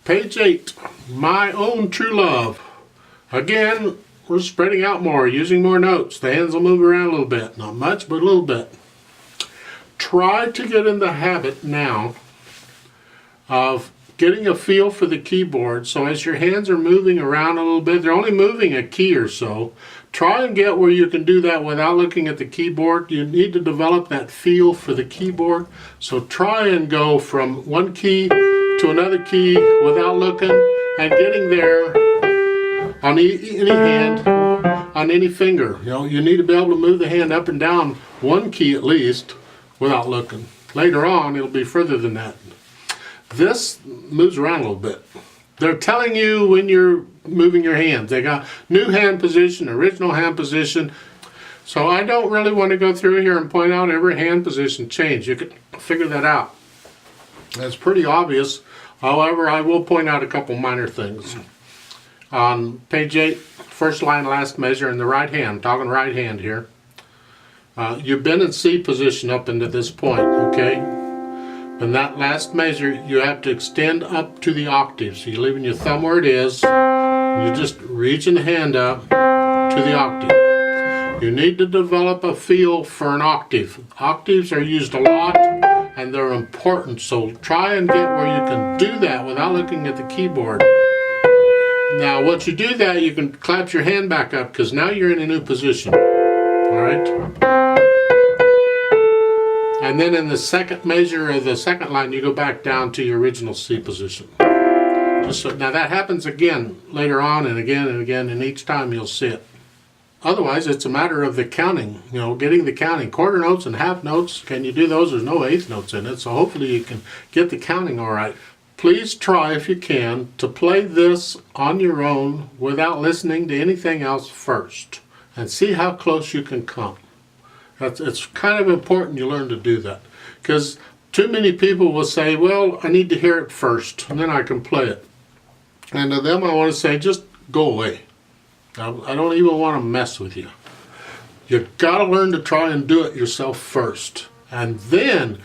Page 8, My Own True Love. Again, we're spreading out more, using more notes. The hands will move around a little bit. Not much, but a little bit. Try to get in the habit now of getting a feel for the keyboard. So as your hands are moving around a little bit, they're only moving a key or so. Try and get where you can do that without looking at the keyboard. You need to develop that feel for the keyboard. So try and go from one key to another key without looking and getting there on any hand, on any finger. You know, you need to be able to move the hand up and down one key at least without looking. Later on, it'll be further than that. This moves around a little bit. They're telling you when you're moving your hands. They got new hand position, original hand position. So I don't really want to go through here and point out every hand position change. You can figure that out. That's pretty obvious. However, I will point out a couple minor things. On page 8, first line, last measure in the right hand. I'm talking right hand here. You've been in C position up into this point, okay? In that last measure, you have to extend up to the octave. So you're leaving your thumb where it is. You're just reaching the hand up to the octave. You need to develop a feel for an octave. Octaves are used a lot and they're important. So try and get where you can do that without looking at the keyboard. Now, once you do that, you can clap your hand back up because now you're in a new position. All right? And then in the second measure of the second line, you go back down to your original C position. Now that happens again later on and again, and each time you'll see it. Otherwise, it's a matter of the counting, you know, getting the counting. Quarter notes and half notes, can you do those? There's no eighth notes in it, so hopefully you can get the counting all right. Please try, if you can, to play this on your own without listening to anything else first, and see how close you can come. It's kind of important you learn to do that, because too many people will say, well, I need to hear it first and then I can play it. And to them I want to say, just go away. I don't even want to mess with you. You've got to learn to try and do it yourself first, and then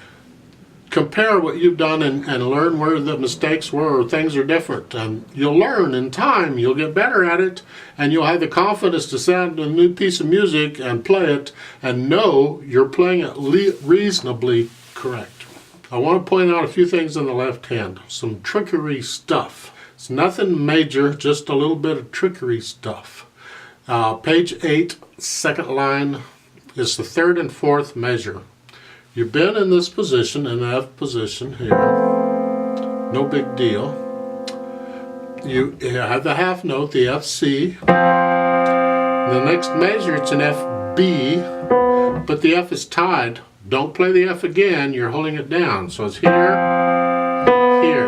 compare what you've done and learn where the mistakes were or things are different. And you'll learn in time, you'll get better at it, and you'll have the confidence to sound a new piece of music and play it and know you're playing it reasonably correct. I want to point out a few things on the left hand, some trickery stuff. It's nothing major, just a little bit of trickery stuff. Page 8, second line is the third and fourth measure. You've been in this position, in F position here, no big deal. You have the half note, the FC. The next measure, it's an FB, but the F is tied. Don't play the F again, you're holding it down. So it's here, here,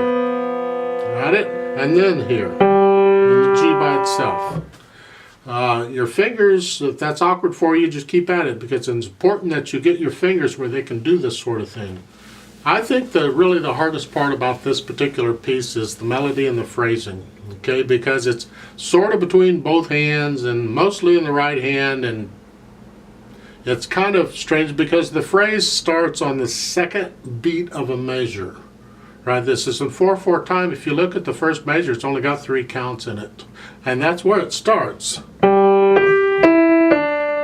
got it? And then here, and the G by itself. Your fingers, if that's awkward for you, just keep at it, because it's important that you get your fingers where they can do this sort of thing. I think that really the hardest part about this particular piece is the melody and the phrasing, okay, because it's sort of between both hands and mostly in the right hand, and it's kind of strange because the phrase starts on the second beat of a measure. Right, this is in 4/4 time. If you look at the first measure, it's only got 3 counts in it. And that's where it starts.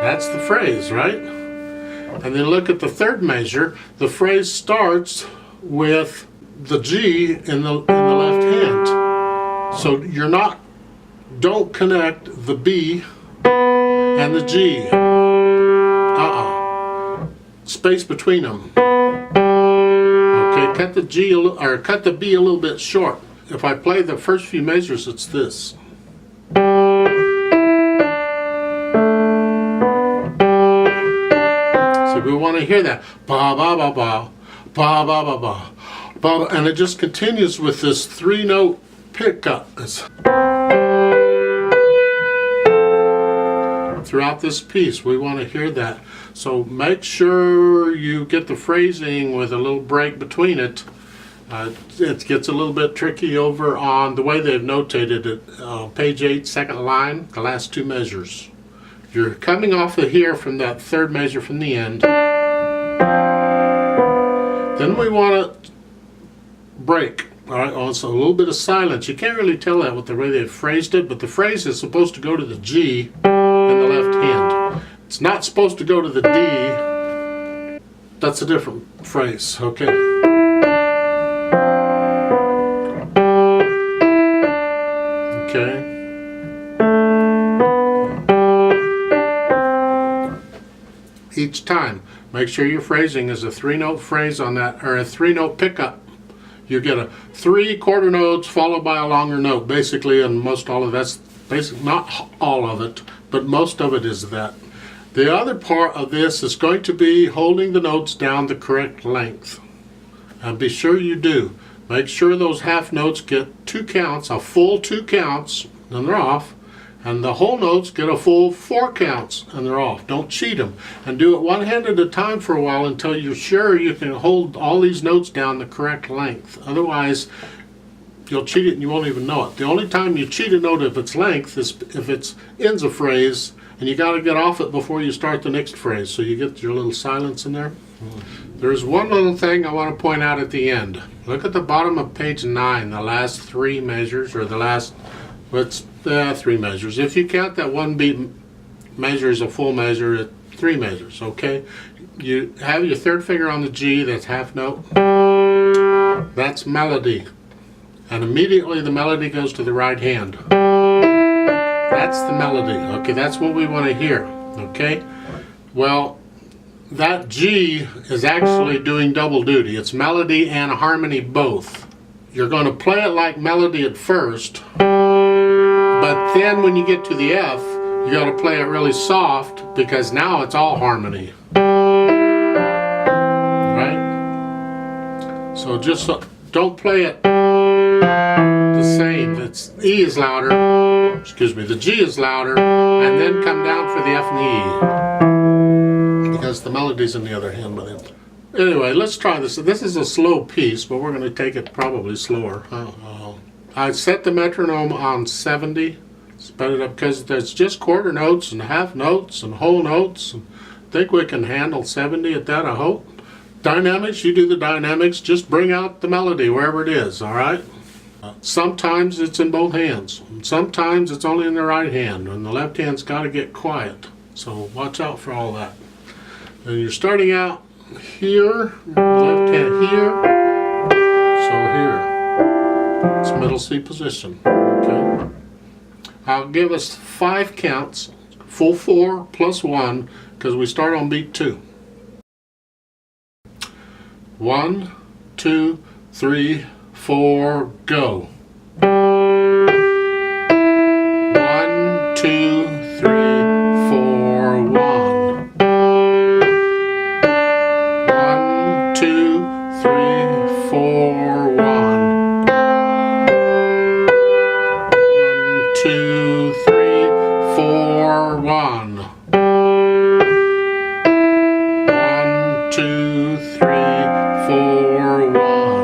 That's the phrase, right? And then look at the third measure. The phrase starts with the G in the left hand. So don't connect the B and the G. Space between them. Cut the G or cut the B a little bit short. If I play the first few measures, it's this. So we want to hear that ba ba ba ba ba ba ba ba ba, and it just continues with this 3-note pickup. Throughout this piece, we want to hear that. So make sure you get the phrasing with a little break between it. It gets a little bit tricky over on the way they've notated it. Page 8, second line, the last 2 measures. You're coming off of here from that third measure from the end. Then we want to break All right, also a little bit of silence. You can't really tell that with the way they've phrased it, but the phrase is supposed to go to the G in the left hand. It's not supposed to go to the D. That's a different phrase, okay? Okay. Each time, make sure your phrasing is a 3-note phrase on that, or a 3-note pickup. You get a 3 quarter notes followed by a longer note, basically, and most all of that's basic. Not all of it, but most of it is that. The other part of this is going to be holding the notes down the correct length, and be sure you do. Make sure those half notes get 2 counts, a full 2 counts, and they're off. And the whole notes get a full 4 counts and they're off. Don't cheat them. And do it one hand at a time for a while until you're sure you can hold all these notes down the correct length. Otherwise, you'll cheat it and you won't even know it. The only time you cheat a note if it's length is if it ends a phrase and you got to get off it before you start the next phrase. So you get your little silence in there. There's one little thing I want to point out at the end. Look at the bottom of page 9, the last 3 measures, or the last, what's 3 measures. If you count that 1 beat measure as a full measure, it's 3 measures, okay? You have your 3rd finger on the G, that's half note. That's melody. And immediately the melody goes to the right hand. That's the melody, okay? That's what we want to hear, okay? Well, that G is actually doing double duty. It's melody and harmony both. You're going to play it like melody at first, but then when you get to the F, you got to play it really soft because now it's all harmony. Right? So just don't play it the same. It's E is louder, excuse me, the G is louder, and then come down for the F and E because the melody's in the other hand with it. Anyway, let's try this. This is a slow piece, but we're going to take it probably slower. I set the metronome on 70, sped it up because there's just quarter notes and half notes and whole notes. I think we can handle 70 at that, I hope. Dynamics, you do the dynamics, just bring out the melody wherever it is, all right? Sometimes it's in both hands. Sometimes it's only in the right hand, and the left hand's got to get quiet. So watch out for all that. And you're starting out here, left hand here, so here. It's middle C position, okay? I'll give us 5 counts, full 4 plus 1, because we start on beat 2. 1, 2, 3, 4, go. 1, 2, 3, 4, 1. 1, 2, 3, 4, 1. 1, 2, 3, 4, 1. 1, 2, 3, 4, 1.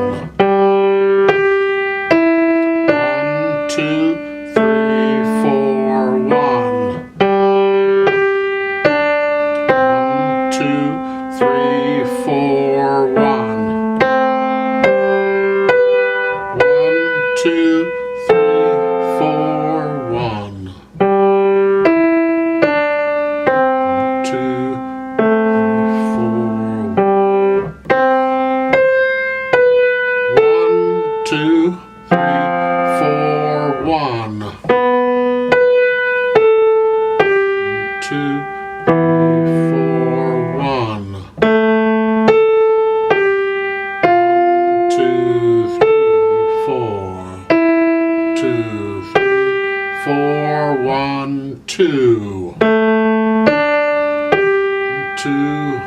1, 2, 3, 4, 1. 1, 2, 3, 4, 1. 1, 2, 3, 4, 1. 2, 2, 3, 4, 1. 2, 3, 4, 1. 2, 3, 4. 2, 3, 4, 1, 2. 2.